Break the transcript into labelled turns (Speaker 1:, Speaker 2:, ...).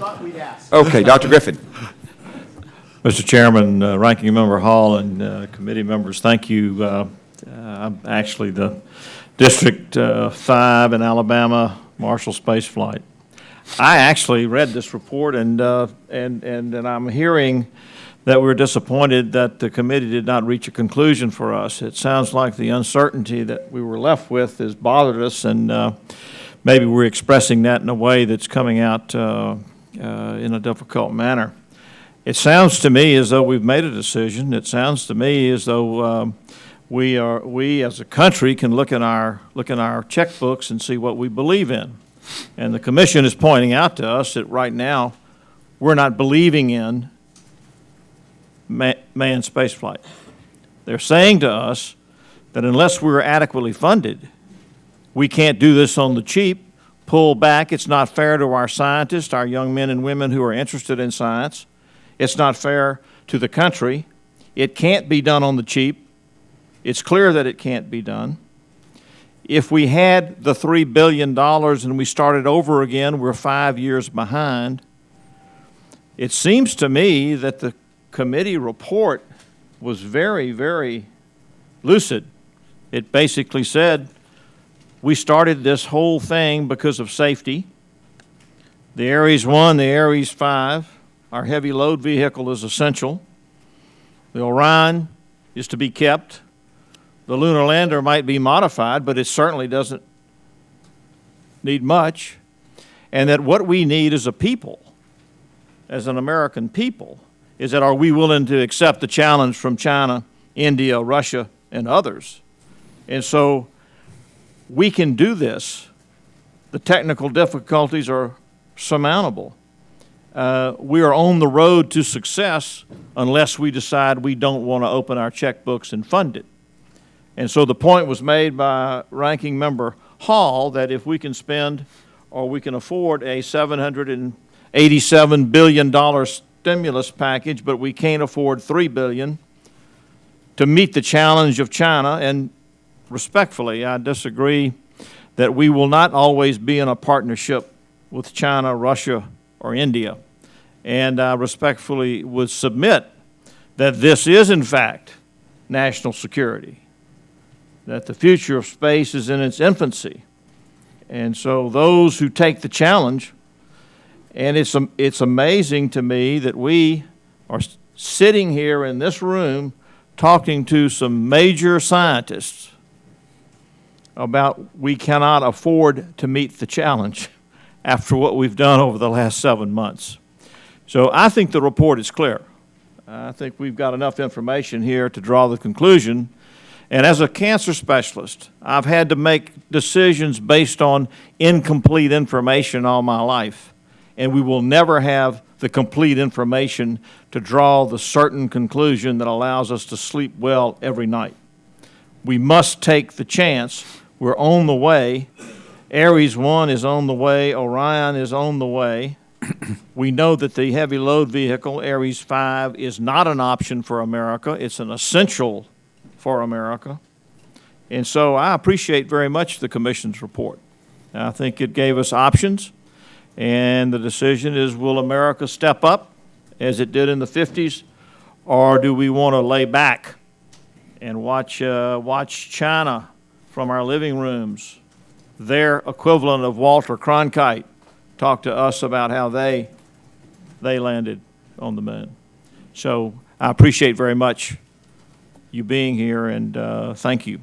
Speaker 1: Thought we'd ask.
Speaker 2: Okay, Dr. Griffith.
Speaker 3: Mr. Chairman, Ranking Member Hall, and committee members, thank you. I'm actually the District 5 in Alabama Marshall Space Flight. I actually read this report, and I'm hearing that we're disappointed that the committee did not reach a conclusion for us. It sounds like the uncertainty that we were left with has bothered us, and maybe we're expressing that in a way that's coming out in a difficult manner. It sounds to me as though we've made a decision. It sounds to me as though we as a country can look in our checkbooks and see what we believe in. And the commission is pointing out to us that right now we're not believing in manned spaceflight. They're saying to us that unless we're adequately funded, we can't do this on the cheap, pull back. It's not fair to our scientists, our young men and women who are interested in science. It's not fair to the country. It can't be done on the cheap. It's clear that it can't be done. If we had the $3 billion and we started over again, we're 5 years behind. It seems to me that the committee report was very, very lucid. It basically said, we started this whole thing because of safety. The Ares 1, the Ares 5, our heavy load vehicle is essential. The Orion is to be kept. The lunar lander might be modified, but it certainly doesn't need much. And that what we need as a people, as an American people, is that are we willing to accept the challenge from China, India, Russia, and others? And so we can do this. The technical difficulties are surmountable. We are on the road to success unless we decide we don't want to open our checkbooks and fund it. And so the point was made by Ranking Member Hall that if we can spend or we can afford a $787 billion stimulus package, but we can't afford $3 billion to meet the challenge of China, and respectfully, I disagree that we will not always be in a partnership with China, Russia, or India. And I respectfully would submit that this is, in fact, national security, that the future of space is in its infancy. And so those who take the challenge, and it's amazing to me that we are sitting here in this room talking to some major scientists about we cannot afford to meet the challenge after what we've done over the last 7 months. So I think the report is clear. I think we've got enough information here to draw the conclusion. And as a cancer specialist, I've had to make decisions based on incomplete information all my life. And we will never have the complete information to draw the certain conclusion that allows us to sleep well every night. We must take the chance. We're on the way. Ares 1 is on the way. Orion is on the way. We know that the heavy load vehicle, Ares 5, is not an option for America. It's an essential for America. And so I appreciate very much the Commission's report. I think it gave us options, and the decision is, will America step up as it did in the 50s, or do we want to lay back and watch China from our living rooms, their equivalent of Walter Cronkite, talk to us about how they landed on the moon? So I appreciate very much you being here, and thank you.